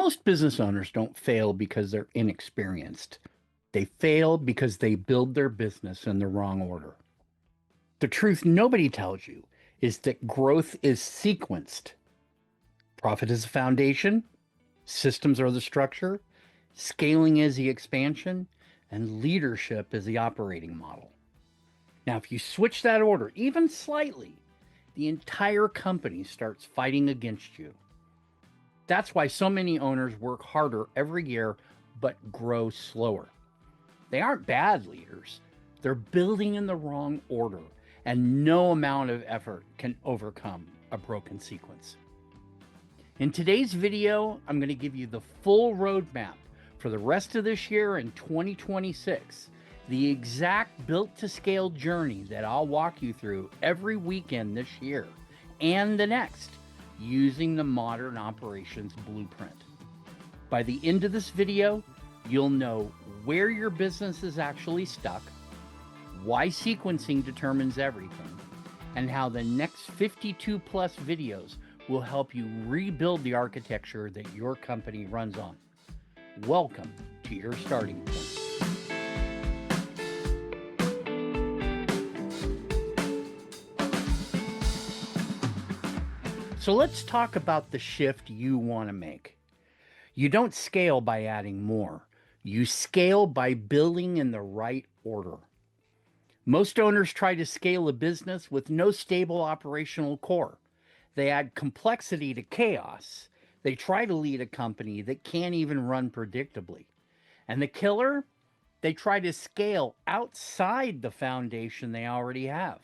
Most business owners don't fail because they're inexperienced. They fail because they build their business in the wrong order. The truth nobody tells you is that growth is sequenced. Profit is the foundation, systems are the structure, scaling is the expansion, and leadership is the operating model. Now, if you switch that order even slightly, the entire company starts fighting against you. That's why so many owners work harder every year but grow slower. They aren't bad leaders. They're building in the wrong order, and no amount of effort can overcome a broken sequence. In today's video, I'm going to give you the full roadmap for the rest of this year and 2026, the exact built to scale journey that I'll walk you through every weekend this year and the next using the modern operations blueprint. By the end of this video, you'll know where your business is actually stuck, why sequencing determines everything, and how the next 52 plus videos will help you rebuild the architecture that your company runs on. Welcome to your starting point. So let's talk about the shift you want to make. You don't scale by adding more. You scale by building in the right order. Most owners try to scale a business with no stable operational core. They add complexity to chaos. They try to lead a company that can't even run predictably. And the killer? They try to scale outside the foundation they already have.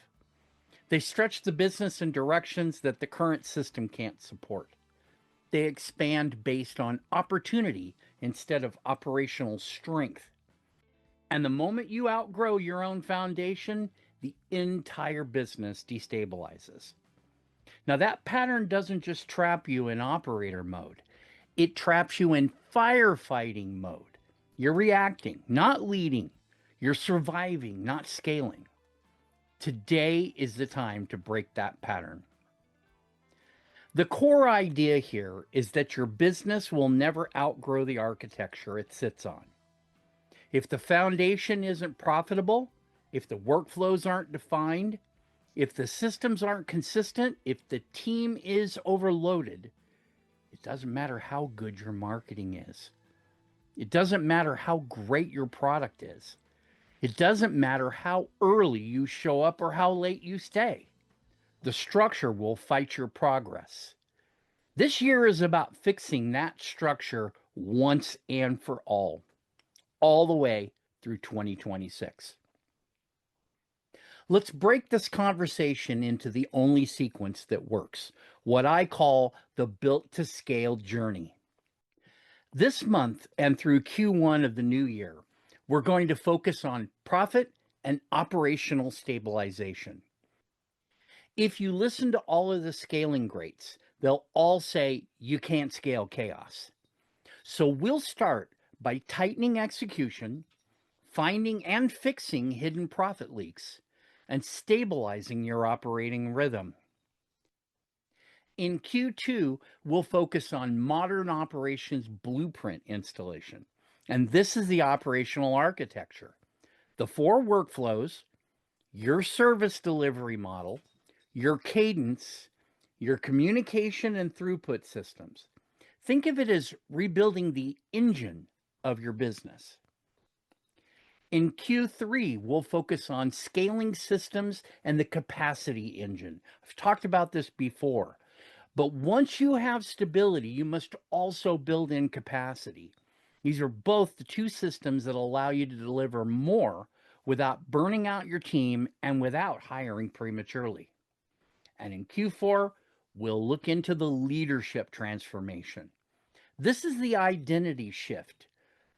They stretch the business in directions that the current system can't support. They expand based on opportunity instead of operational strength. And the moment you outgrow your own foundation, the entire business destabilizes. Now, that pattern doesn't just trap you in operator mode, it traps you in firefighting mode. You're reacting, not leading. You're surviving, not scaling. Today is the time to break that pattern. The core idea here is that your business will never outgrow the architecture it sits on. If the foundation isn't profitable, if the workflows aren't defined, if the systems aren't consistent, if the team is overloaded, it doesn't matter how good your marketing is. It doesn't matter how great your product is. It doesn't matter how early you show up or how late you stay. The structure will fight your progress. This year is about fixing that structure once and for all the way through 2026. Let's break this conversation into the only sequence that works, what I call the built to scale journey. This month and through Q1 of the new year, we're going to focus on profit and operational stabilization. If you listen to all of the scaling greats, they'll all say you can't scale chaos. So we'll start by tightening execution, finding and fixing hidden profit leaks, and stabilizing your operating rhythm. In Q2, we'll focus on modern operations blueprint installation. And this is the operational architecture. The 4 workflows, your service delivery model, your cadence, your communication and throughput systems. Think of it as rebuilding the engine of your business. In Q3, we'll focus on scaling systems and the capacity engine. I've talked about this before, but once you have stability, you must also build in capacity. These are both the 2 systems that allow you to deliver more without burning out your team and without hiring prematurely. And in Q4, we'll look into the leadership transformation. This is the identity shift,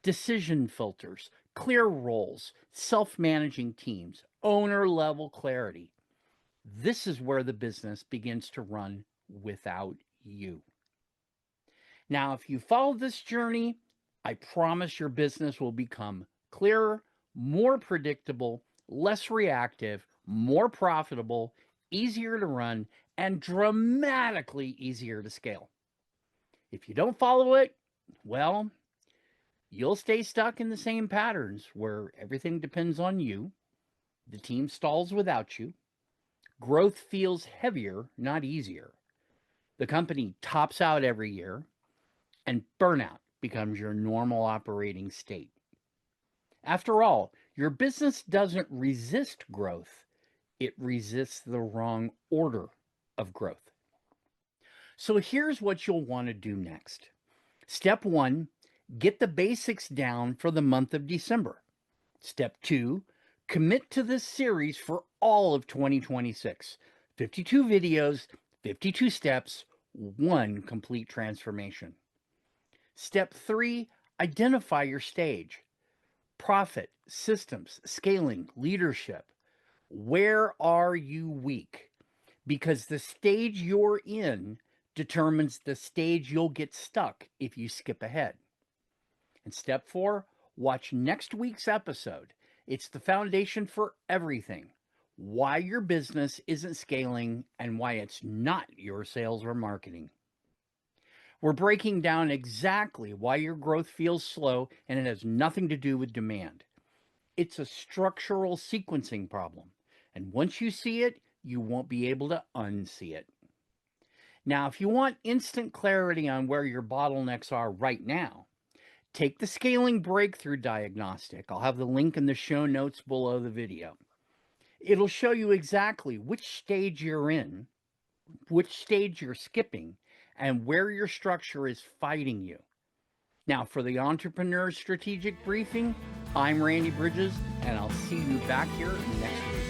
decision filters, clear roles, self-managing teams, owner-level clarity. This is where the business begins to run without you. Now, if you follow this journey, I promise your business will become clearer, more predictable, less reactive, more profitable, easier to run, and dramatically easier to scale. If you don't follow it, Well, you'll stay stuck in the same patterns where everything depends on you, the team stalls without you, growth feels heavier, not easier, the company tops out every year, and burnout becomes your normal operating state. After all, your business doesn't resist growth, it resists the wrong order of growth. So here's what you'll want to do next. Step one, get the basics down for the month of December. Step two, commit to this series for all of 2026. 52 videos, 52 steps, one complete transformation. Step three, identify your stage: profit, systems, scaling, leadership. Where are you weak? Because the stage you're in determines the stage you'll get stuck if you skip ahead. And step four, watch next week's episode. It's the foundation for everything: why your business isn't scaling and why it's not your sales or marketing. We're breaking down exactly why your growth feels slow, and it has nothing to do with demand. It's a structural sequencing problem. And once you see it, you won't be able to unsee it. Now, if you want instant clarity on where your bottlenecks are right now, take the scaling breakthrough diagnostic. I'll have the link in the show notes below the video. It'll show you exactly which stage you're in, which stage you're skipping, and where your structure is fighting you. Now, for the Entrepreneur Strategic Briefing, I'm Randy Bridges, and I'll see you back here next week.